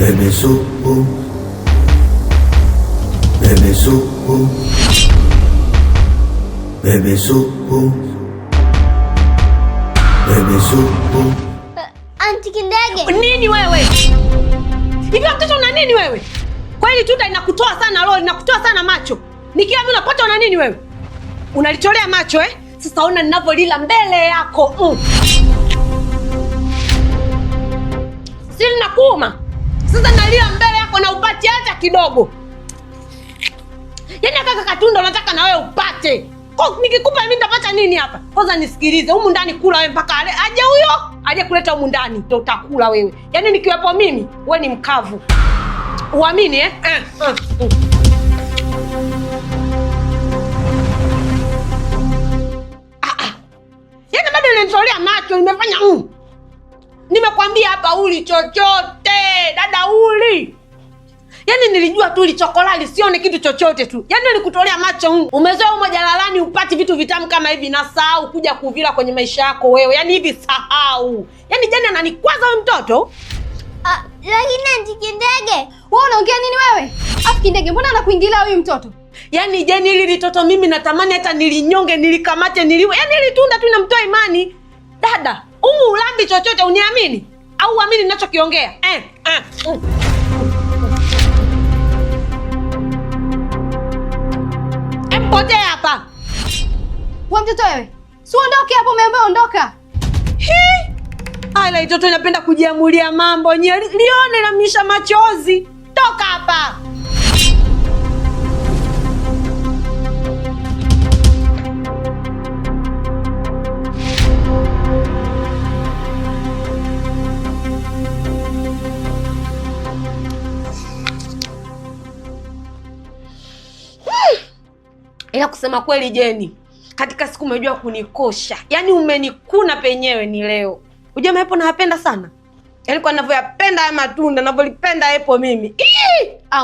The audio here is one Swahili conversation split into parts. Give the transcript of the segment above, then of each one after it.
Bebe supu, bebe supu, bebe supu, bebe supu. Anti Kindege. Nini wewe? Hivi mtoto una nini wewe? Kweli tunda inakutoa sana roho, inakutoa sana macho. Nikiwa mimi unapata una nini wewe? Unalitolea macho eh? Sasa ona ninavyolila mbele yako. Sili nakuuma. Sasa nalia mbele yako na upate hata kidogo. Yaani kaka katunda unataka na wewe upate. Kwa nikikupa mimi nitapata nini hapa? Kwanza nisikilize, humu ndani kula wewe mpaka aje huyo? Aje kuleta humu ndani ndio utakula wewe. Yaani nikiwepo mimi, wewe ni mkavu. Uamini eh? Yaani bado unanitolea macho, nimefanya Nimekwambia hapa uli chochote, dada uli. Yaani nilijua tu uli chokolali sione kitu chochote tu. Yaani nilikutolea macho Umezoea umo jalalani upati vitu vitamu kama hivi na sahau kuja kuvila kwenye maisha yako wewe. Yaani hivi sahau. Yaani jana ananikwaza wewe mtoto. Lakini Anti Kindege, wewe unaongea nini wewe? Afu Kindege, mbona anakuingilia huyu mtoto? Yaani jeni hili litoto mimi natamani hata nilinyonge, nilikamate, niliwe. Yaani hili tunda tu namtoa imani. Dada, ulambi chochote uniamini? Au uamini ninachokiongea? Empotea hapa. Wewe mtoto wewe. Si uondoke hapo, umeambiwa ondoka. Ala, itoto inapenda kujiamulia mambo. Lione na misha machozi. Toka hapa. Ila kusema kweli Jeni, katika siku umejua kunikosha. Yaani umenikuna penyewe ni leo. Unajua maepo nayapenda sana. Yaani kwa ninavyoyapenda haya matunda, ninavyolipenda epo mimi.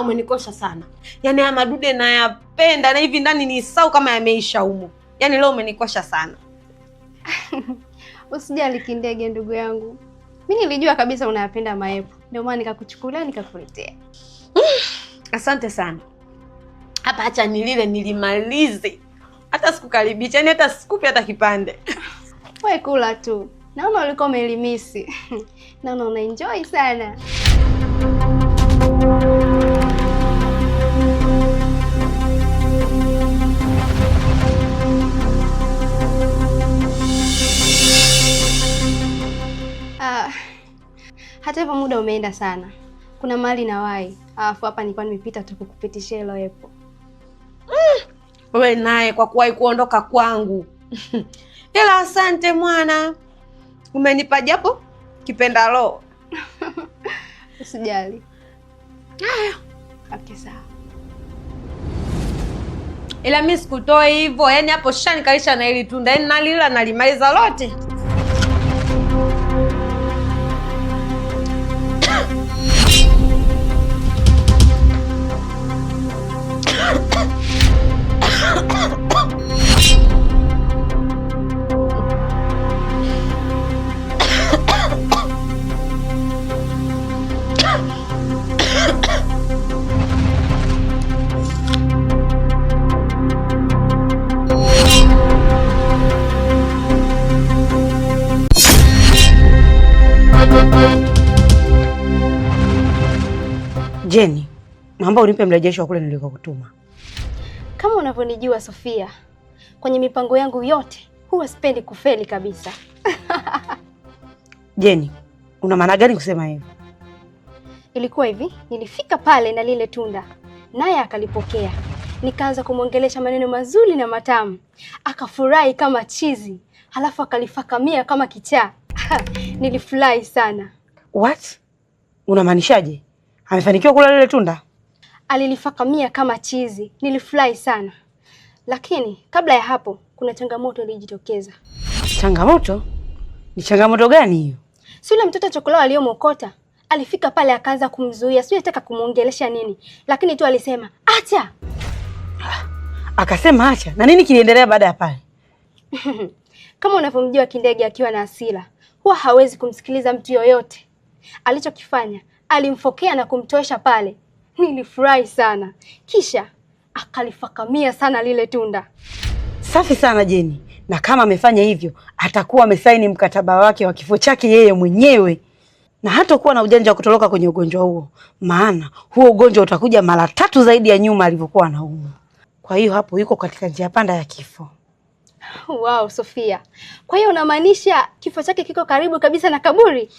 Umenikosha sana. Yaani haya madude nayapenda na hivi ndani ni sau kama yameisha humo. Yaani leo umenikosha sana. Usijali Kindege ndugu yangu. Mimi nilijua kabisa unayapenda maepo. Ndio maana nikakuchukulia nikakuletea. Asante sana. Hapa acha nilile nilimalize. Hata sikukaribisha, yaani hata sikupi hata kipande. Wewe kula tu. Naona ulikuwa umelimisi. Naona una enjoy sana. Hata hivyo muda umeenda sana. Kuna mahali na wai. Alafu hapa nilikuwa nimepita tu kukupitishia hilo epo. Wewe naye kwa kuwahi kuondoka kwangu. Ila asante mwana. Umenipa japo kipenda roho. Usijali. Okay, sawa. Ila mimi sikutoe hivyo. Yaani hapo shani kalisha na ili tunda. Yaani nalila nalimaliza lote. Jeni, naomba unipe mrejesho kule nilikokutuma. Kama unavyonijua Sofia, kwenye mipango yangu yote huwa sipendi kufeli kabisa. Jeni, una maana gani kusema hivyo? Ilikuwa hivi, nilifika pale na lile tunda, naye akalipokea. Nikaanza kumwongelesha maneno mazuri na matamu. Akafurahi kama chizi, halafu akalifakamia kama kichaa. Nilifurahi sana. What? Unamaanishaje? Amefanikiwa kula lile tunda? Alilifakamia kama chizi. Nilifurahi sana. Lakini kabla ya hapo kuna changamoto ilijitokeza. Changamoto? Ni changamoto gani hiyo? Si yule mtoto chokolao aliyomokota. Alifika pale akaanza kumzuia. Sio nataka kumuongelesha nini. Lakini tu alisema, "Acha." Akasema acha. Na nini kiliendelea baada ya pale? Kama unavyomjua Kindege akiwa na hasira, huwa hawezi kumsikiliza mtu yoyote. Alichokifanya, alimfokea na kumtoesha pale. Nilifurahi sana, kisha akalifakamia sana lile tunda. Safi sana Jeni, na kama amefanya hivyo atakuwa amesaini mkataba wake wa kifo chake yeye mwenyewe, na hatakuwa na ujanja wa kutoroka kwenye ugonjwa huo, maana huo ugonjwa utakuja mara 3 zaidi ya nyuma alivyokuwa anaumwa. Kwa hiyo hapo yuko katika njia panda ya kifo. Wow, Sofia, kwa hiyo unamaanisha kifo chake kiko karibu kabisa na kaburi?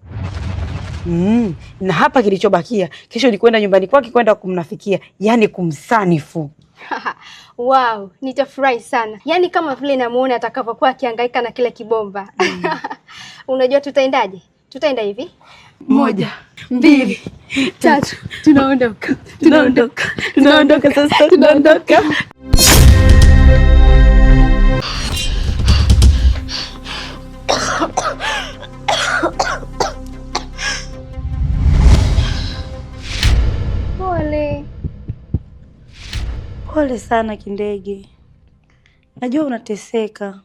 Na hapa kilichobakia kesho ni kwenda nyumbani kwake kwenda kumnafikia, yani kumsanifu. Wow, nitafurahi sana. Yaani kama vile namuona atakavyokuwa akihangaika na kile kibomba. Unajua tutaendaje? Tutaenda hivi. 1, 2, 3. Tunaondoka. Tunaondoka sasa, tunaondoka. Pole sana Kindege, najua unateseka,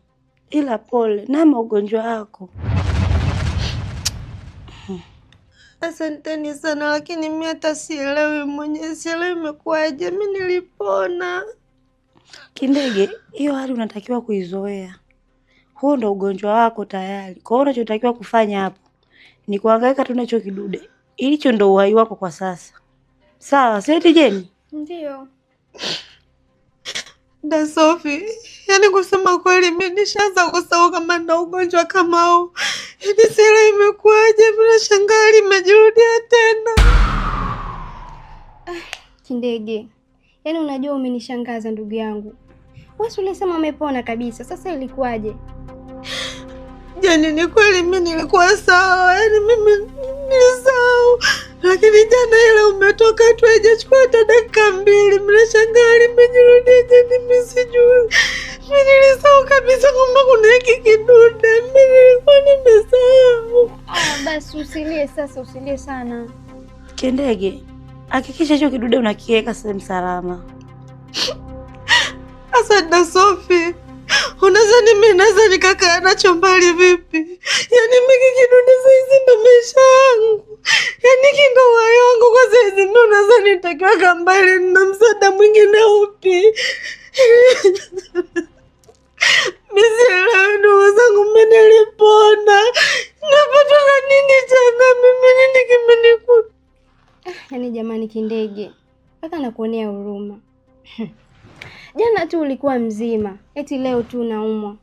ila pole na ugonjwa wako. Asanteni sana, lakini mimi hata sielewi mwenyewe, sielewi imekuwaje. Mimi nilipona. Kindege, hiyo hali unatakiwa kuizoea. Huo ndo ugonjwa wako tayari. Kwa hiyo unachotakiwa kufanya hapo ni kuhangaika tu nacho kidude. Ilicho ndo uhai wako kwa sasa. Sawa, seti Jeni? Ndio. Da Sophie, yaani kusema kweli mimi nishaanza kusahau kama na ugonjwa kama huu. Yaani sielewi imekuwaje, bila shangaa limejirudia tena. Kindege, yaani unajua umenishangaza ndugu yangu. Wewe ulisema umepona kabisa, sasa ilikuwaje? Jani, ni kweli mimi nilikuwa sawa, yaani mimi nilisahau. Lakini jana ile umetoka tu haijachukua hata dakika 2, bila shangaa limejirudia tena, mimi sijui. Mimi nilisahau kabisa kwamba kuna hiki kidude, mimi nilikuwa nimesahau. Basi usilie sasa, usilie sana. Kindege, hakikisha hicho kidude unakiweka sehemu salama. Asante Sophie. Unadhani mimi naweza nikakaa nacho mbali vipi? Yaani mimi kidude saizi ndo maisha yangu. Yaani kindo uhai wangu kwa saizi, ndo unadhani nitakiweka mbali na msaada mwingine upi? Mimi sielewi ndugu zangu, mimi nilipona. Napata na nini tena mimi, nini kimenikuta? Yaani jamani Kindege, mpaka nakuonea huruma. Jana tu ulikuwa mzima, eti leo tu unaumwa.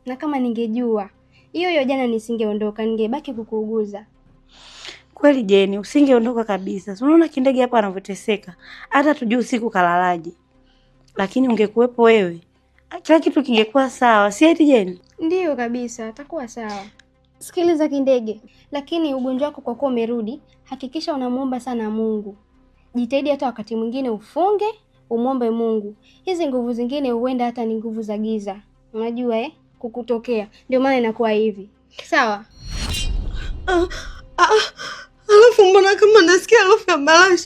Na kama ningejua hiyo jana nisingeondoka, ningebaki kukuuguza. Kweli Jeni, usingeondoka kabisa. Unaona Kindege hapa anavyoteseka, hata tujui usiku kalalaje. Lakini ungekuwepo wewe, kila kitu kingekuwa sawa, si eti Jeni? Ndiyo kabisa, atakuwa sawa. Sikiliza Kindege, lakini ugonjwa wako kwa kuwa umerudi, hakikisha unamuomba sana Mungu. Jitahidi hata wakati mwingine ufunge, umwombe Mungu. Hizi nguvu zingine huenda hata ni nguvu za giza. Unajua kukutokea. Ndio maana inakuwa hivi. Sawa? Alafu mbona kama nasikia harufu ya marashi?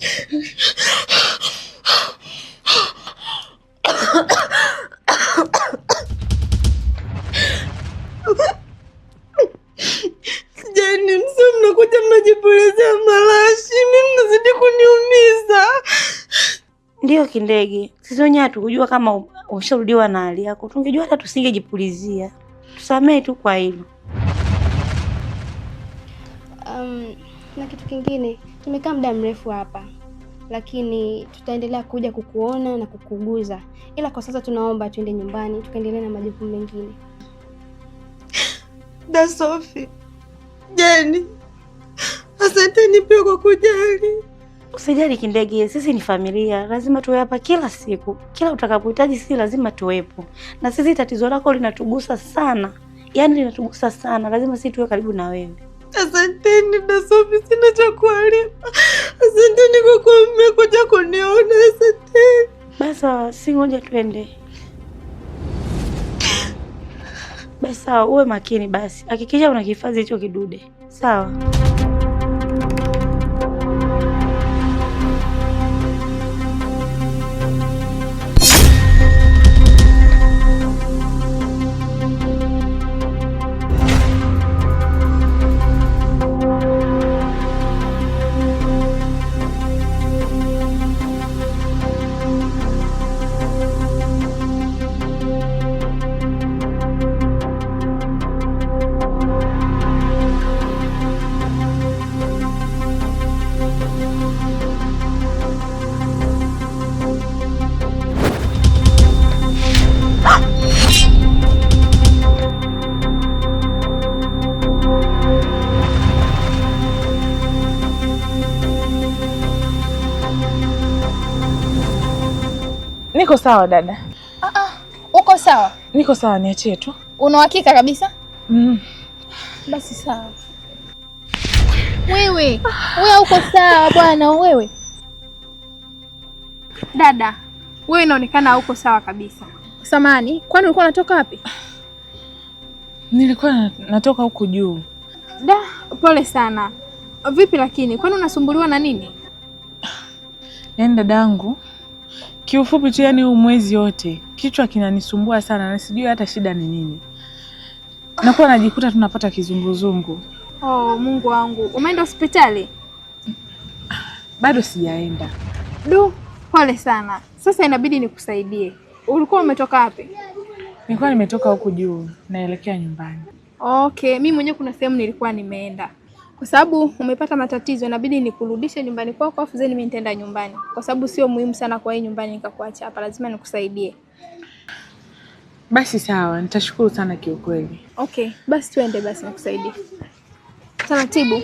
Jeni, mnakuja mnajipulizia marashi, mimi mnazidi kuniumiza. Ndiyo Kindege, sisi wenyewe hatukujua kama umesharudiwa na hali yako. Tungejua hata tusingejipulizia. Tusamee tu kwa hilo. Na kitu kingine, tumekaa muda mrefu hapa, lakini tutaendelea kuja kukuona na kukuguza. Ila kwa sasa tunaomba tuende nyumbani, tukaendelee na majukumu mengine. Da Sophie, Jeni, asanteni pia kwa kujali. Usijali Kindege, sisi ni familia, lazima tuwe hapa kila siku. Kila utakapohitaji sisi lazima tuwepo. Na sisi tatizo lako linatugusa sana. Yaani linatugusa sana, lazima sisi tuwe karibu na wewe. Asanteni Da Sophie, sina cha kulipa. Asanteni kwa kuwa mmekuja kuniona, asanteni. Basi si ngoja twende. Basi uwe makini basi. Hakikisha unakihifadhi hicho kidude. Sawa? Niko sawa dada. Uko sawa? Niko sawa, niachie tu. Una uhakika kabisa? Basi sawa. Wewe uko sawa bwana wewe? Dada, wewe inaonekana hauko sawa kabisa. Samani, kwani ulikuwa unatoka wapi? Nilikuwa natoka huku juu. Da, pole sana. Vipi lakini, kwani unasumbuliwa na nini? Yaani dadangu, kiufupi tu yani huu mwezi wote kichwa kinanisumbua sana na sijui hata shida ni nini. Nakuwa najikuta tunapata kizunguzungu. Oh, Mungu wangu. Umeenda hospitali? Bado sijaenda. Du, pole sana. Sasa inabidi nikusaidie. Ulikuwa umetoka wapi? Nilikuwa nimetoka huku juu, naelekea nyumbani. Okay, mimi mwenyewe kuna sehemu nilikuwa nimeenda. Kwa sababu umepata matatizo, inabidi nikurudishe nyumbani kwako afu zeni mimi nitaenda nyumbani. Kwa sababu sio muhimu sana kwa hii nyumbani nikakuacha hapa, lazima nikusaidie. Basi sawa, nitashukuru sana kiukweli. Okay, basi tuende basi nikusaidie. Taratibu.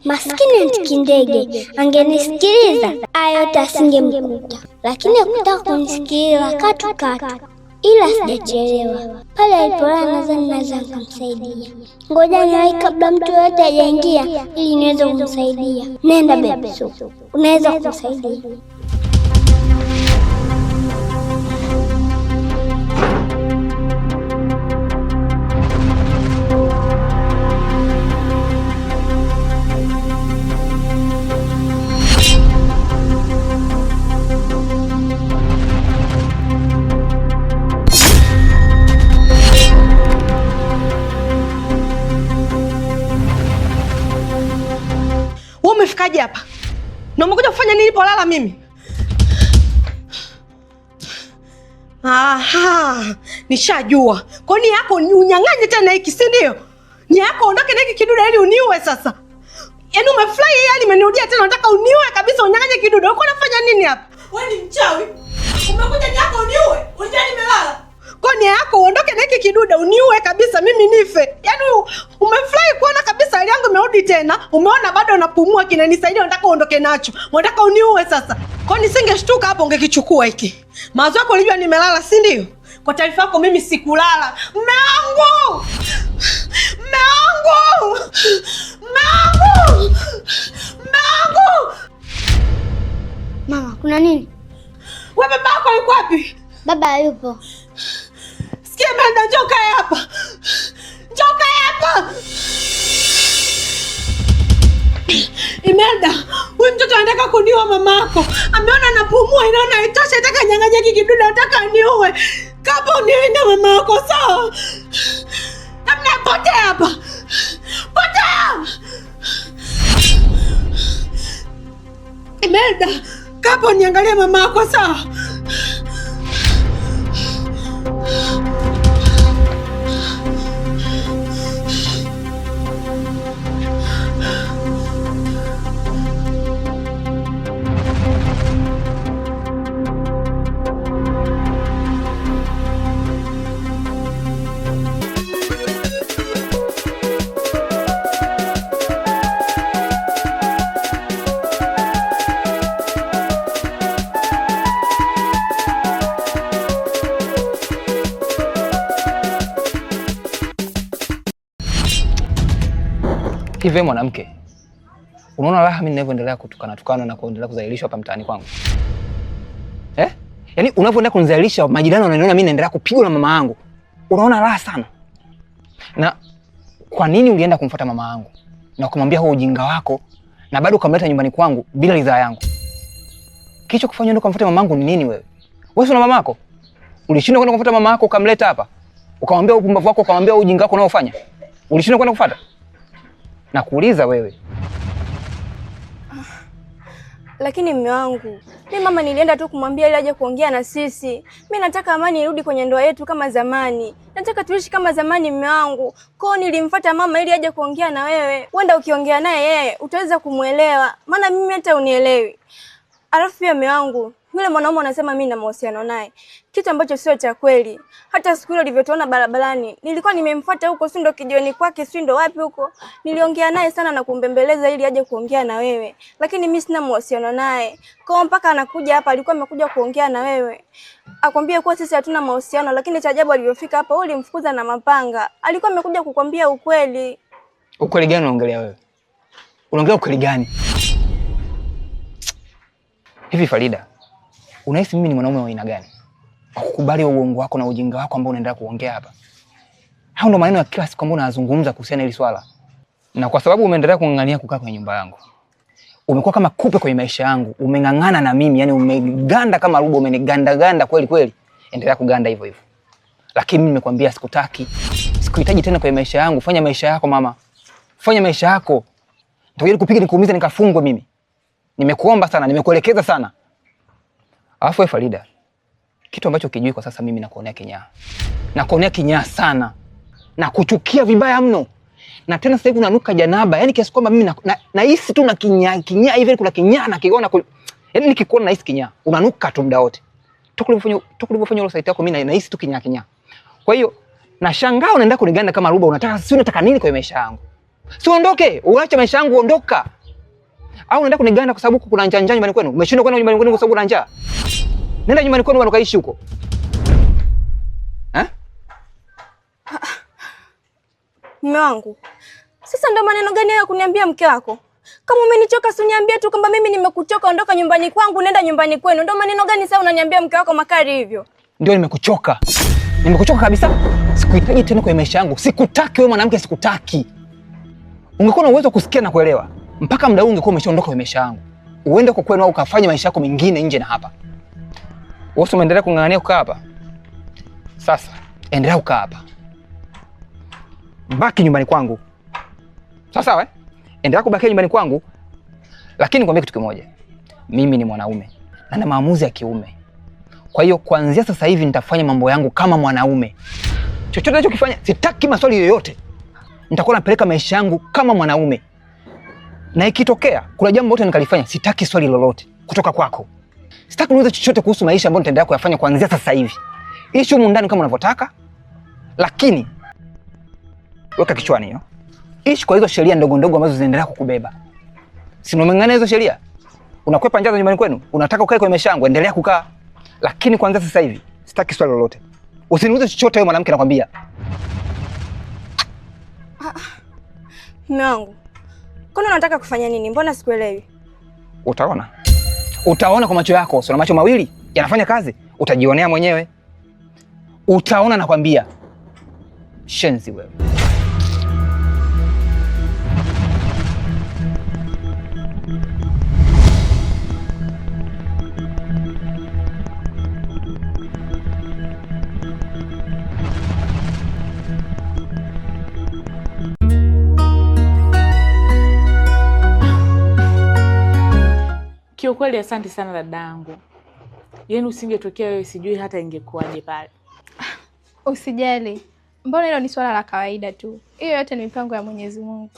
Maskini Ntikindege angenisikiliza ayo tasingemkuta, lakini hakutaka kunisikiliza katu, ila sijachelewa. Pale alipolala nadhani naweza kumsaidia. Ngoja niwahi kabla mtu yote hajaingia ili niweze kumsaidia. Nenda Baby Soup, unaweza kumsaidia. Umefikaje hapa? Na umekuja kufanya nini polala mimi? Aha, nishajua. Kwa nini yako unyang'anye tena hiki, si ndio? Ni yako ondoke na hiki kidude ili uniue sasa. Yaani umefly hali imenirudia tena, unataka uniue kabisa, unyang'anye kidude. Uko unafanya nini hapa? Wewe ni mchawi. Umekuja ni yako uniue. Unajua nimelala. Kwa nini yako uondoke na hiki kidude uniue kabisa mimi nife. Yaani umefly kuona kabisa hali yangu imerudi tena. Umeona bado napumua kinanisaidia, unataka uondoke nacho. Unataka uniue sasa. Kwa nini singeshtuka hapo ungekichukua hiki? Mawazo yako ulijua nimelala, si ndio? Kwa taarifa yako mimi sikulala. Mume wangu! Mume wangu! Mume wangu! Mume wangu! Mama, kuna nini? Wewe baba yako yuko wapi? Baba yupo. Sikia Imelda, njoo kae hapa. Njoo kae hapa. Imelda, huyu mtoto anataka kuniua mamako. Ameona anapumua, inaona haitoshi, anataka nyang'anya hiki kidude, anataka niue. Kama unienda mamako, sawa? Namna potea hapa. Potea. Imelda, kama uniangalie mamako, sawa? Hivi mwanamke, unaona raha mimi ninavyoendelea kutukana na kuendelea kudhalilishwa hapa mtaani kwangu? Yaani unavyoendelea kunidhalilisha, majirani wananiona mimi naendelea kupigwa na mama yangu. Unaona raha sana. Na kwa nini ulienda kumfuata mama yangu na kumwambia huo ujinga wako na bado ukamleta nyumbani kwangu bila ridhaa yangu? Kicho kufanya ndio kumfuata mama yangu ni nini wewe? Wewe una mama yako? Ulishindwa kwenda kumfuata mama yako ukamleta hapa? Ukamwambia upumbavu wako, ukamwambia ujinga wako unaofanya? Ulishindwa kwenda kufuata? Na kuuliza wewe. Lakini mume wangu, mimi mama nilienda tu kumwambia ili aje kuongea na sisi. Mimi nataka amani irudi kwenye ndoa yetu kama zamani. Nataka tuishi kama zamani mume wangu. Kwa hiyo nilimfuata mama ili aje kuongea na wewe. Wenda ukiongea naye yeye utaweza kumuelewa. Maana mimi hata unielewi. Alafu pia mume wangu, yule mwanaume anasema mimi na mahusiano naye. Kitu ambacho sio cha kweli. Hata siku ile ulivyotuona barabarani, nilikuwa nimemfuata huko, si ndo kijioni kwake, si ndo wapi huko. Niliongea naye sana na kumbembeleza ili aje kuongea na wewe. Lakini mimi sina mahusiano naye. Kwa mpaka anakuja hapa alikuwa amekuja kuongea na wewe. Akwambia kuwa sisi hatuna mahusiano, lakini cha ajabu alivyofika hapa wewe ulimfukuza na mapanga. Alikuwa amekuja kukwambia ukweli. Ukweli gani unaongelea wewe? Unaongelea ukweli gani? Hivi Farida, unahisi mimi ni mwanaume wa aina gani? Kukubali uongo wako na ujinga wako ambao unaendelea kuongea hapa. Hao ndo maneno ya kila siku ambao unazungumza kuhusiana na hili swala. Na kwa sababu umeendelea kung'ang'ania kukaa kwenye nyumba yangu, umekuwa kama kupe kwenye maisha yangu, umeng'ang'ana na mimi, yani umeganda kama rubo, umeniganda kweli kweli. Endelea kuganda hivyo hivyo. Lakini mimi nimekwambia sikutaki. Sikuhitaji tena kwenye maisha yangu. Fanya maisha yako mama. Fanya maisha yako. Nitakuja kupiga nikuumize nikafungwe mimi. Nimekuomba sana, nimekuelekeza sana. Alafu Farida, kitu ambacho kijui kwa sasa mimi nakuonea kinyaa. Nakuonea kinyaa sana. Na kuchukia vibaya mno. Na tena sasa hivi unanuka janaba. Yaani kiasi kwamba mimi nahisi tu na kinyaa hivi kuna kinyaa na kiona. Yaani nikikuona nahisi kinyaa. Unanuka tu muda wote. Tukulipofanya ile site yako mimi nahisi tu kinyaa. Kwa hiyo nashangaa unaenda kuniganda kama ruba, unataka nini kwa maisha yangu? Si uondoke, uache maisha yangu ondoka. Au unaenda kuniganda kwa sababu kuna njaa nyumbani kwenu? Umeshindwa kwenda nyumbani kwenu kwa sababu una njaa? Nenda nyumbani kwenu ukaishi huko. Mume wangu, sasa ndo maneno gani ya kuniambia mke wako? Kama umenichoka si uniambie tu kwamba mimi nimekuchoka, ondoka nyumbani kwangu, nenda nyumbani kwenu. Ndo maneno gani sasa unaniambia mke wako makali hivyo? Ndio nimekuchoka. Nimekuchoka kabisa. Sikuhitaji tena kwa maisha yangu. Sikutaki wewe mwanamke, sikutaki. Ungekuwa na uwezo kusikia na kuelewa. Mpaka muda huu ungekuwa umeshaondoka kwa maisha yangu. Uende kwa kwenu au ukafanye maisha yako mengine nje na hapa. Wewe umeendelea kung'ang'ania kukaa hapa. Sasa endelea kukaa hapa. Baki nyumbani kwangu. Sawa? Endelea kubaki nyumbani kwangu. Lakini nikwambie kitu kimoja. Mimi ni mwanaume na na maamuzi ya kiume. Kwa hiyo kuanzia sasa hivi nitafanya mambo yangu kama mwanaume. Chochote ninachokifanya sitaki maswali yoyote. Nitakuwa napeleka maisha yangu kama mwanaume. Na ikitokea kuna jambo lote nikalifanya, sitaki swali lolote kutoka kwako. Sitaki niulize chochote kuhusu maisha ambayo nitaendelea kuyafanya kuanzia sasa hivi. Ishi humu ndani kama unavyotaka. Lakini weka kichwani hiyo. Ishi kwa hizo sheria ndogo ndogo ambazo zinaendelea kukubeba. Si unameng'ang'ania hizo sheria? Unakwepa njaa nyumbani kwenu? Unataka ukae kwenye maisha yangu, endelea kukaa. Lakini kuanzia sasa hivi sitaki swali lolote. Usiniulize chochote wewe mwanamke, nakwambia. Mume wangu, kwani unataka kufanya nini? Mbona sikuelewi? Utaona. Utaona kwa macho yako. Sio macho mawili yanafanya kazi. Utajionea mwenyewe. Utaona nakwambia. Shenzi wewe. Kiukweli asante sana dadangu. Yaani usingetokea wewe sijui hata ingekuwaje pale. Usijali. Mbona hilo ni swala la kawaida tu. Hiyo yote ni mipango ya Mwenyezi Mungu.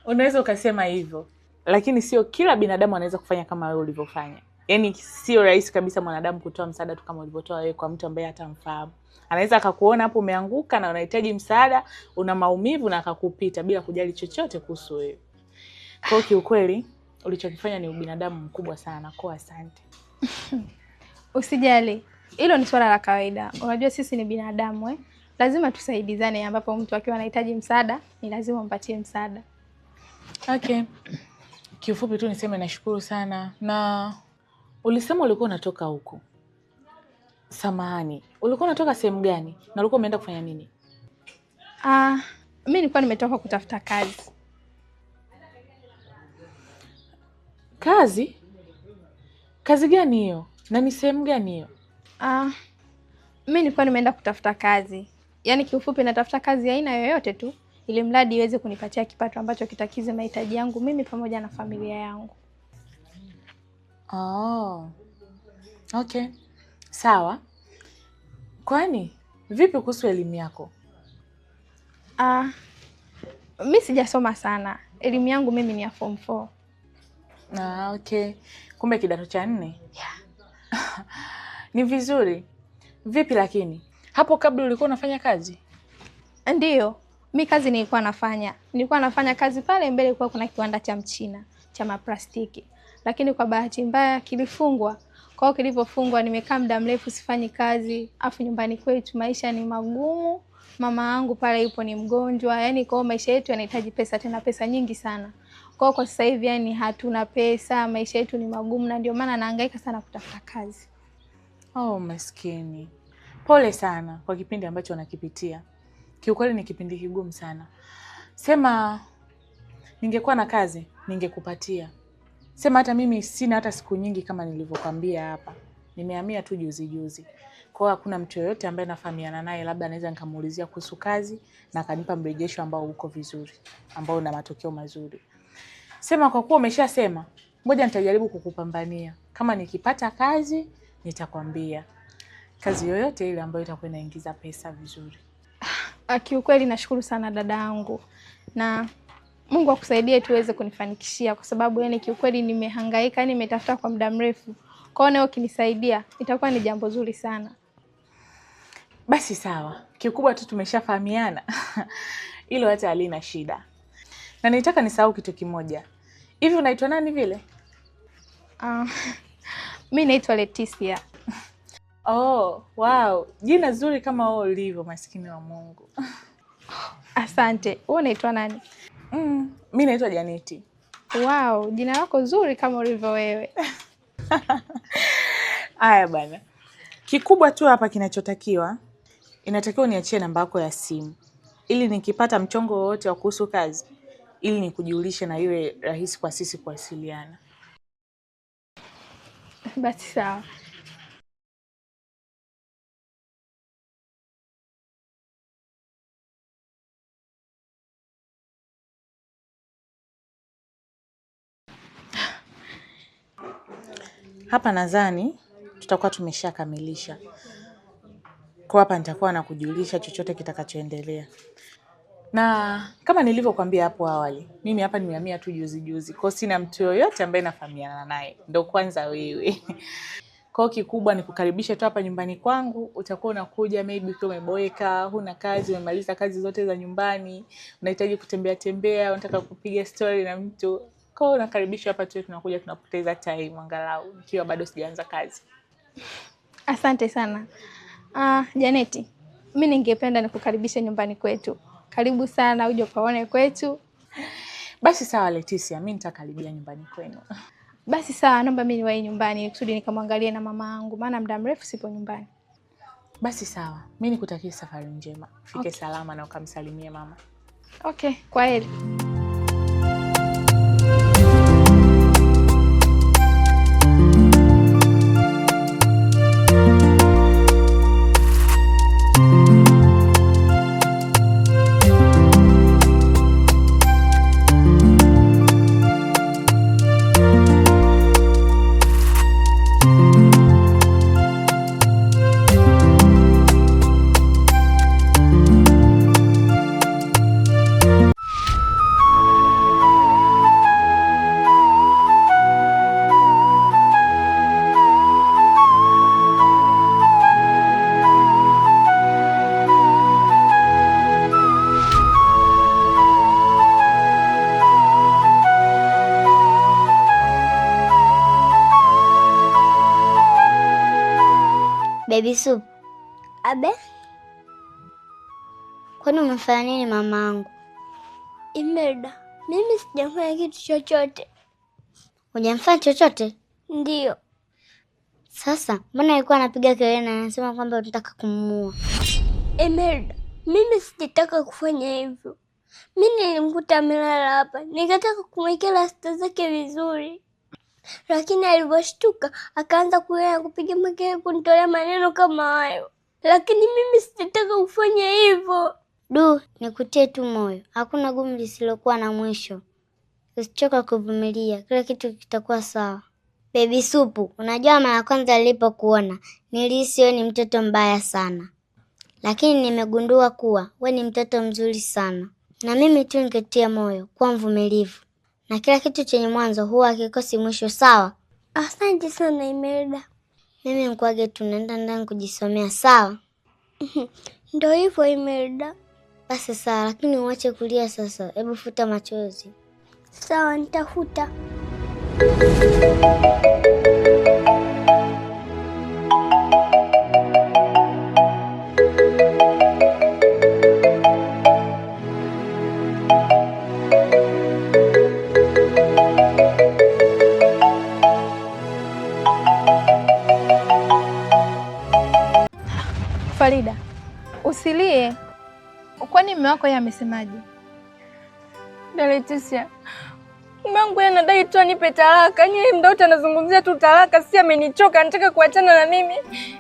Unaweza ukasema hivyo, lakini sio kila binadamu anaweza kufanya kama wewe ulivyofanya. Yaani sio rahisi kabisa mwanadamu kutoa msaada tu kama ulivyotoa wewe kwa mtu ambaye hatamfahamu. Anaweza akakuona hapo umeanguka na unahitaji msaada, una maumivu na akakupita bila kujali chochote kuhusu wewe. Kwa hiyo kiukweli ulichokifanya ni ubinadamu mkubwa sana. Kwa asante. Usijali. Hilo ni swala la kawaida. Unajua sisi ni binadamu Lazima tusaidizane, ambapo mtu akiwa anahitaji msaada ni lazima umpatie msaada. Okay. Kiufupi tu niseme nashukuru sana. Na ulisema ulikuwa unatoka huko. Samahani. Ulikuwa unatoka sehemu gani? Na ulikuwa umeenda kufanya nini? Mimi nilikuwa nimetoka kutafuta kazi. Kazi? Kazi gani hiyo? Na ni sehemu gani hiyo? Mimi nilikuwa nimeenda kutafuta kazi. Yaani kiufupi natafuta kazi ya aina yoyote tu ili mradi iweze kunipatia kipato ambacho kitakizi mahitaji yangu mimi pamoja na familia yangu. Oh. Okay. Sawa. Kwani vipi kuhusu elimu yako? Mimi sijasoma sana. Elimu yangu mimi ni ya form 4. Okay. Kumbe kidato cha 4? Yeah. Ni vizuri. Vipi lakini? Hapo kabla ulikuwa unafanya kazi? Ndiyo. Mimi kazi nilikuwa nafanya. Nilikuwa nafanya kazi pale mbele kwa kuna kiwanda cha Mchina cha maplastiki. Lakini kwa bahati mbaya kilifungwa. Kwa hiyo kilipofungwa nimekaa muda mrefu sifanyi kazi. Afu nyumbani kwetu maisha ni magumu. Mama yangu pale yupo ni mgonjwa. Yaani kwa maisha yetu yanahitaji pesa, tena pesa nyingi sana. Kwa sasa hivi yani hatuna pesa, maisha yetu ni magumu na ndio maana nahangaika sana kutafuta kazi. Oh, maskini. Pole sana kwa kipindi ambacho unakipitia. Kiukweli ni kipindi kigumu sana. Sema ningekuwa na kazi, ningekupatia. Sema hata mimi sina hata siku nyingi kama nilivyokuambia hapa. Nimehamia tu juzi. Kwa hiyo hakuna mtu yoyote ambaye nafahamiana naye labda naweza nikamuulizia kuhusu kazi na akanipa mrejesho ambao uko vizuri, ambao una matokeo mazuri. Sema kwa kuwa umeshasema, ngoja nitajaribu kukupambania. Kama nikipata kazi, nitakwambia. Kazi yoyote ile ambayo itakuwa inaingiza pesa vizuri. Kiukweli nashukuru sana dada yangu. Na Mungu akusaidie tuweze kunifanikishia kwa sababu yani kiukweli nimehangaika, yani nimetafuta kwa muda mrefu. Kwa hiyo ukinisaidia itakuwa ni jambo zuri sana. Basi sawa. Kikubwa tu tumeshafahamiana. Hilo hata halina shida. Na nitaka nisahau kitu kimoja. Hivi unaitwa nani vile? Mimi naitwa Leticia. Oh, wow. Jina zuri kama wewe ulivyo, maskini wa Mungu. Asante. Wewe unaitwa nani? Mimi naitwa Janeti. Wow, jina lako zuri kama ulivyo wewe. Haya bana. Kikubwa tu hapa kinachotakiwa, inatakiwa niachie namba yako ya simu ili nikipata mchongo wowote wa kuhusu kazi ili nikujulishe na iwe rahisi kwa sisi kuwasiliana. Basi sawa. Hapa nadhani tutakuwa tumeshakamilisha. Kwa hapa nitakuwa nakujulisha chochote kitakachoendelea. Na kama nilivyokuambia hapo awali, mimi hapa nimehamia tu juzi. Kwa sina mtu yoyote ambaye nafahamiana naye. Ndio kwanza wewe. Kwa kikubwa ni kukaribisha tu hapa nyumbani kwangu. Utakuwa unakuja maybe ukiwa umeboeka, huna kazi, umemaliza kazi zote za nyumbani, unahitaji kutembea, unataka kupiga story na mtu. Kwa hiyo unakaribishwa hapa tu, tunakuja tunapoteza time angalau nikiwa bado sijaanza kazi. Asante sana. Janeti, mimi ningependa nikukaribishe nyumbani kwetu. Karibu sana uje ukaone kwetu. Basi sawa Leticia, mimi nitakaribia nyumbani kwenu. Basi sawa, naomba mimi niwahi nyumbani kusudi nikamwangalie na mama yangu maana muda mrefu sipo nyumbani. Basi sawa, mimi nikutakie safari njema. Fike salama na ukamsalimie mama. Okay, kwaheri. Baby Soup. Abe? Kwani umefanya nini mamangu? Imelda, mimi sijafanya kitu chochote. Hujamfanya chochote? Ndio. Sasa, mbona alikuwa anapiga kelele na anasema kwamba unataka kumuua? Imelda, mimi sijataka kufanya hivyo. Mimi nilimkuta amelala hapa, nikataka kumwekea rasta zake vizuri. Lakini alivyoshtuka akaanza kupiga makelele kunitolea maneno kama hayo. lakini mimi sitaka kufanya hivyo. Du, nikutie tu moyo, hakuna gumu lisilokuwa na mwisho. Usichoka kuvumilia, kila kitu kitakuwa sawa. Baby Supu, unajua mara ya kwanza nilipokuona nilihisi wewe ni mtoto mbaya sana, lakini nimegundua kuwa wewe ni mtoto mzuri sana. Na mimi tu nikutie moyo, kuwa mvumilivu, na kila kitu chenye mwanzo huwa hakikosi mwisho, sawa? Asante sana Imelda. Mimi nikuage, tunaenda ndani kujisomea, sawa? Ndio hivyo Imelda. Basi sawa, lakini uache kulia sasa. Hebu futa machozi. Sawa, nitafuta. Farida, usilie. Kwani mume wako yeye amesemaje? Leticia, mume wangu anadai tu anipe talaka. Yeye muda wote anazungumzia tu talaka, si amenichoka, anataka kuachana na mimi.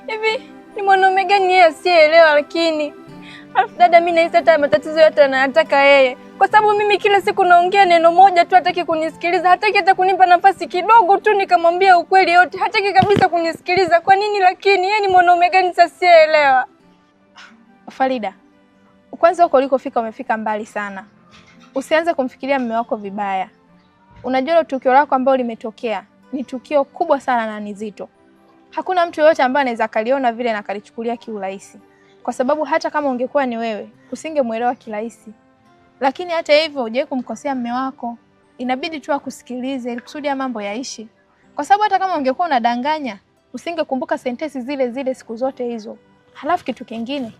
Hivi ni mwanaume gani yeye asiyeelewa? Lakini alafu dada, mimi nahisi hata matatizo yote anayataka yeye, kwa sababu mimi kila siku naongea neno moja tu, hataki kunisikiliza, hataki hata kunipa nafasi kidogo tu nikamwambia ukweli yote, hataki kabisa kunisikiliza. Kwa nini? Lakini yeye ni mwanaume gani sasa asiyeelewa? Farida, kwanza huko ulikofika umefika mbali sana. Usianze kumfikiria mume wako vibaya. Unajua tukio lako ambalo limetokea ni tukio kubwa sana na ni zito. Hakuna mtu yoyote ambaye anaweza kaliona vile na kalichukulia kiurahisi. Kwa sababu hata kama ungekuwa ni wewe, usingemuelewa kirahisi. Lakini hata hivyo hujawahi kumkosea mume wako. Inabidi tu akusikilize ili kusudi mambo yaishi. Kwa sababu hata kama ungekuwa unadanganya, usingekumbuka sentensi zile zile siku zote hizo. Halafu kitu kingine,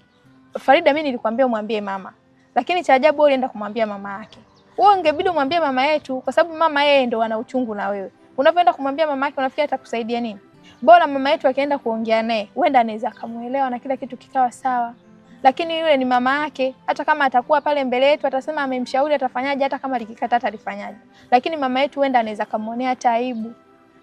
Farida, mimi nilikwambia umwambie mama. Lakini cha ajabu wewe ulienda kumwambia mama yake. Wewe ungebidi umwambie mama yetu, kwa sababu mama yeye ndio ana uchungu na wewe. Unapoenda kumwambia mama yake unafikiri atakusaidia nini? Bora mama yetu akaenda kuongea naye, huenda anaweza kumuelewa na kila kitu kikawa sawa. Lakini yule ni mama yake, hata kama atakuwa pale mbele yetu atasema amemshauri atafanyaje, hata kama likikata atalifanyaje. Lakini mama yetu huenda anaweza kumuonea hata aibu.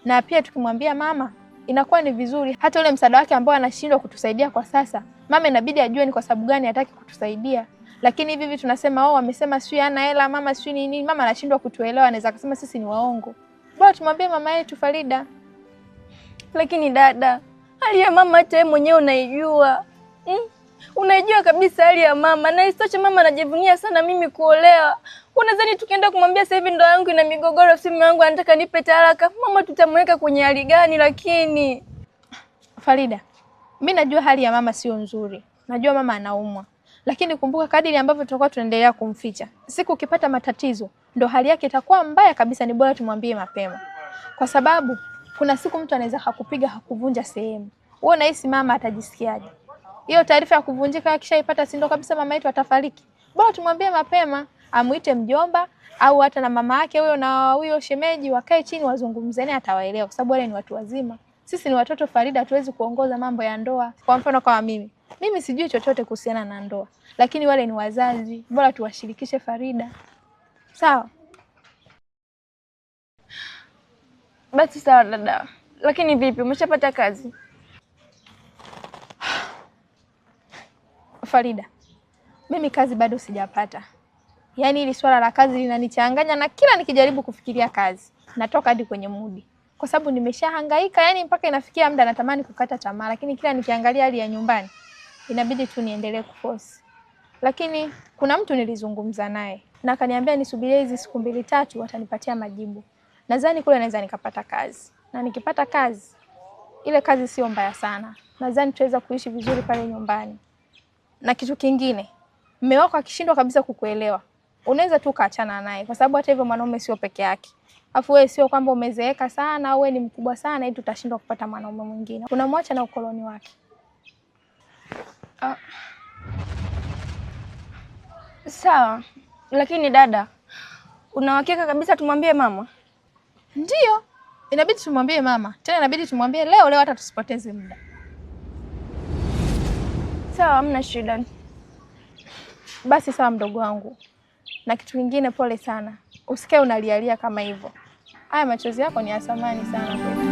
Na pia tukimwambia mama, inakuwa ni vizuri hata yule msaada wake ambao anashindwa kutusaidia kwa sasa. Mama inabidi ajue ni kwa sababu gani hataki kutusaidia. Lakini hivi tunasema amesema sio hana hela, mama sio nini, mama anashindwa kutuelewa, anaweza kusema sisi ni waongo. Bora tumwambie mama yetu Farida. Lakini dada, hali ya mama hata yeye mwenyewe unaijua. Unaijua kabisa hali ya mama, na isitoshe mama anajivunia sana mimi kuolewa. Unadhani tukienda kumwambia sasa hivi ndoa yangu ina migogoro, si mume wangu anataka nipe talaka, mama tutamweka kwenye hali gani? Lakini Farida, mimi najua hali ya mama sio nzuri. Najua mama anaumwa. Lakini kumbuka kadiri ambavyo tutakuwa tunaendelea kumficha, siku ukipata matatizo ndo hali yake itakuwa mbaya kabisa. Ni bora tumwambie mapema. Kwa sababu kuna siku mtu anaweza hakupiga hakuvunja sehemu. Wewe unahisi mama atajisikiaje? Hiyo taarifa ya kuvunjika akishaipata, si ndo kabisa mama yetu atafariki. Bora tumwambie mapema, amuite mjomba au hata na mama yake huyo na huyo shemeji, wakae chini wazungumzane, atawaelewa kwa sababu wale ni watu wazima. Sisi ni watoto Farida, hatuwezi kuongoza mambo ya ndoa. Kwa mfano kama mimi sijui chochote kuhusiana na ndoa, lakini wale ni wazazi, bora tuwashirikishe Farida. Sawa? Basi sawa dada. Lakini vipi, umeshapata kazi? Farida, mimi kazi bado sijapata. Yaani hili swala la kazi linanichanganya, na kila nikijaribu kufikiria kazi natoka hadi kwenye mudi. Kwa sababu nimeshahangaika, yani mpaka inafikia muda natamani kukata tamaa, lakini kila nikiangalia hali ya nyumbani inabidi tu niendelee kuforce. Lakini kuna mtu nilizungumza naye na akaniambia nisubirie hizi siku 2-3 watanipatia majibu. Nadhani kule naweza nikapata kazi. Na nikipata kazi, ile kazi sio mbaya sana. Nadhani tutaweza kuishi vizuri pale nyumbani. Na kitu kingine, mume wako akishindwa kabisa kukuelewa, unaweza tu kaachana naye, kwa sababu hata hivyo mwanaume sio peke yake. Afu wewe sio kwamba umezeeka sana au wewe ni mkubwa sana ili tutashindwa kupata mwanaume mwingine. Unamwacha na ukoloni wake. Sawa. Lakini dada, una uhakika kabisa tumwambie mama? Ndio. Inabidi tumwambie mama. Tena inabidi tumwambie leo hata tusipoteze muda. Sawa, hamna shida. Basi sawa mdogo wangu. Na kitu kingine, pole sana. Usikae unalialia kama hivyo. Haya machozi yako ni ya thamani sana kwetu.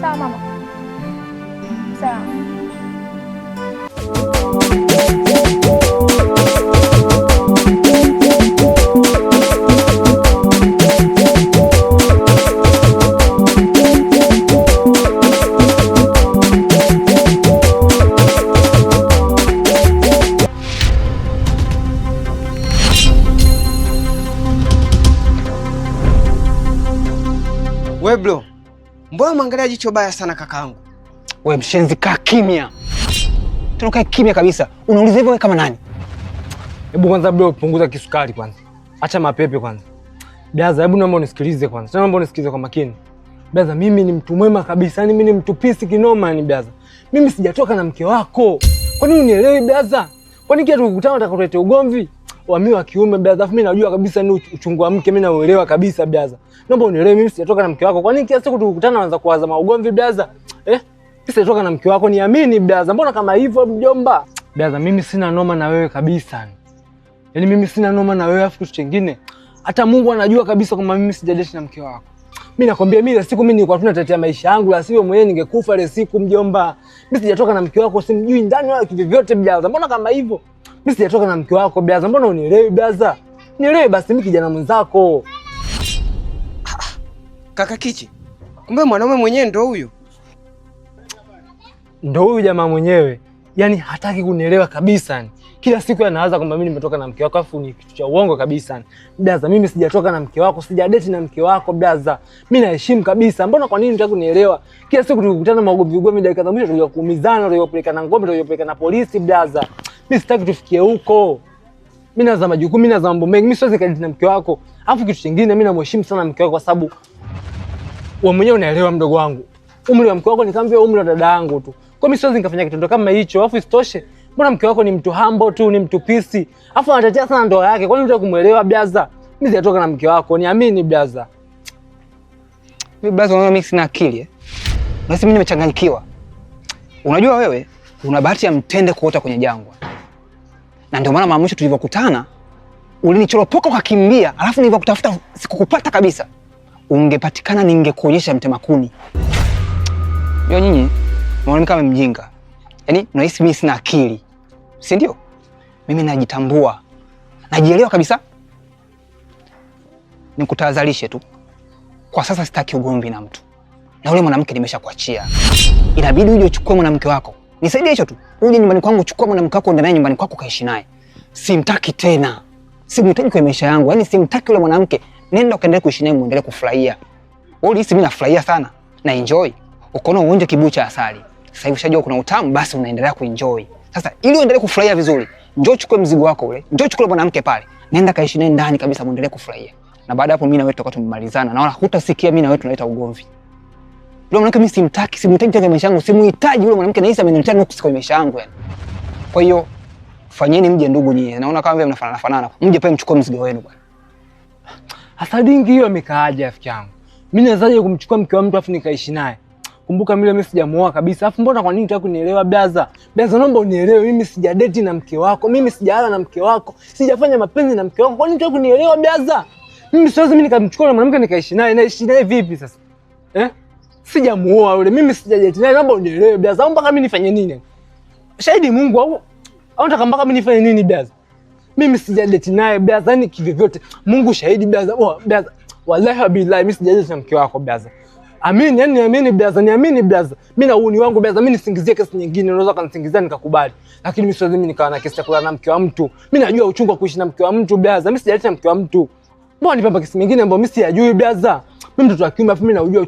Sawa mama. Sawa. We bro, mbona mwangalia jicho baya sana kakaangu? We mshenzi, kaa kimya. Tena kaa kimya kabisa. Unauliza hivyo wewe kama nani? Hebu kwanza bro, punguza kisukari kwanza. Acha mapepe kwanza. Blaza, hebu naomba unisikilize kwanza. Tena naomba unisikilize kwa makini. Blaza, mimi ni mtu mwema kabisa. Yaani mimi ni mtu pisi kinoma yani blaza. Mimi sijatoka na mke wako. Kwa nini unielewi blaza? Kwa nini kila tukikutana unataka kuleta ugomvi? Wa mimi wa kiume blaza. Afu mimi najua kabisa ni uchungu wa mke, mimi nauelewa kabisa blaza. Naomba unielewe, mimi sijatoka na mke wako. Kwa nini kila siku tukikutana unaanza kuwaza maugomvi blaza? Mimi sijatoka na mke wako, niamini blaza. Mbona kama hivyo mjomba? Blaza, mimi sina noma na wewe kabisa. Yaani mimi sina noma na wewe, afu kitu kingine. Hata Mungu anajua kabisa kwamba mimi sijadeti na mke wako. Mimi nakwambia mimi ile siku mimi nilikuwa tunatetea maisha yangu, la sivyo mwenyewe ningekufa ile siku mjomba. Mimi sijatoka na mke wako, simjui ndani wala kitu vyote blaza. Mbona kama hivyo? Mimi sijatoka na mke wako blaza. Mbona unielewi blaza? Nielewe basi, mimi kijana mwenzako. Kaka Kichi, kumbe mwanaume mwenyewe ndo huyu? Ndo huyu jamaa mwenyewe. Yaani hataki kunielewa kabisa yani. Kila siku anaanza kwamba mimi nimetoka na mke wako, afu ni kitu cha uongo kabisa yani. Blaza, mimi sijatoka na mke wako, sijadeti na mke wako blaza. Mimi naheshimu kabisa. Mbona kwa nini unataka kunielewa? Kila siku tukikutana magomvi dakika za mwisho tunakuja kuumizana, tunakuja kupelekana ngombe, tunakuja kupelekana polisi blaza. Mimi sitaki tufikie huko. Mimi naza majukumu, mimi naza mambo mengi. Mimi siwezi kadeti na mke wako. Afu kitu kingine, mimi namheshimu sana mke wako kwa sababu wewe mwenyewe unaelewa mdogo wangu. Umri wa mke wako ni kama vile umri wa dada yangu tu. Kwa mimi siwezi nikafanya kitendo kama hicho. Afu isitoshe, mbona mke wako ni mtu humble tu, ni mtu pisi. Afu anatetea sana ndoa yake. Kwa nini unataka kumuelewa blaza? Mimi sijatoka na mke wako, niamini blaza. Mimi blaza, unaona mimi sina akili eh? Basi mimi nimechanganyikiwa. Unajua wewe una bahati ya mtende kuota kwenye jangwa. Na ndio maana mara mwisho tulivyokutana ulinichoropoka ukakimbia, alafu nilivyokutafuta sikukupata kabisa. Ungepatikana ningekuonyesha mtema kuni. Yo nyinyi, mnaona kama mjinga. Yaani unahisi mimi sina akili. Si ndio? Mimi najitambua. Najielewa kabisa. Nikutahadharishe tu. Kwa sasa sitaki ugomvi na mtu. Na yule mwanamke nimeshakuachia. Inabidi uje uchukue mwanamke wako. Nisaidie hicho tu. Uje nyumbani kwangu uchukue mwanamke wako, ndani nyumbani kwako kaishi naye. Simtaki tena. Simhitaji kwa maisha yangu. Yaani simtaki yule mwanamke. Nenda ukaendelee kuishi naye, muendelee kufurahia. Wewe ulihisi mimi nafurahia sana na enjoy. Ukaona uonje kibuyu cha asali. Sasa hivi ushajua kuna utamu, basi unaendelea kuenjoy. Sasa ili uendelee kufurahia vizuri, njoo chukue mzigo wako ule. Njoo chukue mwanamke pale. Nenda kaishi naye ndani kabisa, muendelee kufurahia. Na baada hapo mimi na wewe tutakuwa tumemalizana. Na wala hutasikia mimi na wewe tunaleta ugomvi. Yule mwanamke mimi simtaki, simhitaji tena maisha yangu, simuhitaji yule mwanamke, na hisi ameniletea nuksi kwa maisha yangu yani. Kwa hiyo fanyeni mje ndugu nyinyi. Naona kama vile mnafanana fanana. Mje pale mchukue mzigo wenu bwana. Hasa dingi hiyo amekaaje rafiki yangu? Mimi nawezaje kumchukua mke wa mtu afu nikaishi naye? Kumbuka mimi sijamuoa kabisa. Afu mbona kwa nini unataka kunielewa blaza? Blaza, naomba unielewe, mimi sijadeti na mke wako. Mimi sijalala na mke wako. Sijafanya mapenzi na mke wako. Kwa nini unataka kunielewa blaza? Mimi siwezi mimi nikamchukua mwanamke nikaishi naye. Naishi naye vipi sasa? Sijamuoa yule. Mimi sijadeti naye. Naomba unielewe blaza. Au mpaka mimi nifanye nini? Shahidi Mungu au unataka mpaka mimi nifanye nini blaza? Mimi sijadeti naye blaza, yani kivyote. Mungu shahidi blaza. Oh blaza. Wallahi billahi mimi sijadeti na mke wako blaza. Amini, yani niamini blaza, niamini blaza. Mimi na uuni wangu blaza, mimi nisingizie kesi nyingine, unaweza kanisingizia nikakubali. Lakini mimi siwezi mimi nikawa na kesi ya kulala na mke wa mtu. Mimi najua uchungu wa kuishi na mke wa mtu blaza. Mimi sijadeti na mke wa mtu. Mbona nipamba kesi nyingine ambayo mimi sijajui blaza? Mimi mtoto wa kiume afu mimi naujua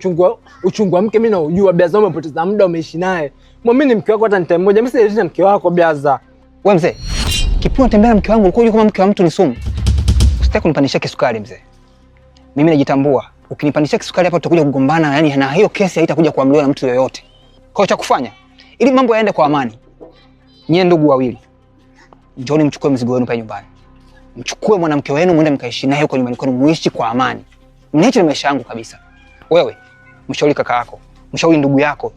uchungu wa mke, mimi naujua blaza. Umepoteza muda umeishi naye. Muamini mke wako hata time moja. Mimi sijadeti na mke wako blaza. Wewe mzee, kipi unatembea na mke wangu? Ulikuwa kama mke wa mtu ni sumu. Usitaki kunipandishia kisukari mzee. Mimi najitambua. Ukinipandishia kisukari hapa tutakuja kugombana, yani na hiyo kesi haitakuja kuamliwa na mtu yoyote. Kwa hiyo cha kufanya ili mambo yaende kwa amani, nyie ndugu wawili, njooni mchukue mzigo wenu pale nyumbani. Mchukue mwanamke wenu mwende mkaishi naye huko nyumbani kwenu, muishi kwa amani. Mniache na maisha yangu kabisa. Wewe mshauri kaka yako, mshauri ndugu yako.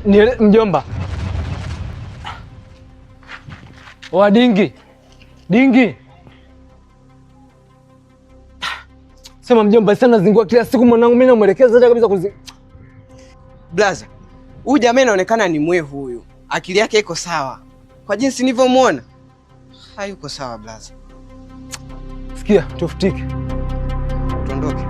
Ni mjomba. Dingi. Sema mjomba sana zingua kila siku mwanangu, mimi namuelekeza hata kabisa Blaza, huyu jamaa inaonekana ni mwehu huyu. Akili yake iko sawa. Kwa jinsi nilivyomuona, hayuko sawa blaza. Sikia, tufutike. Tuondoke.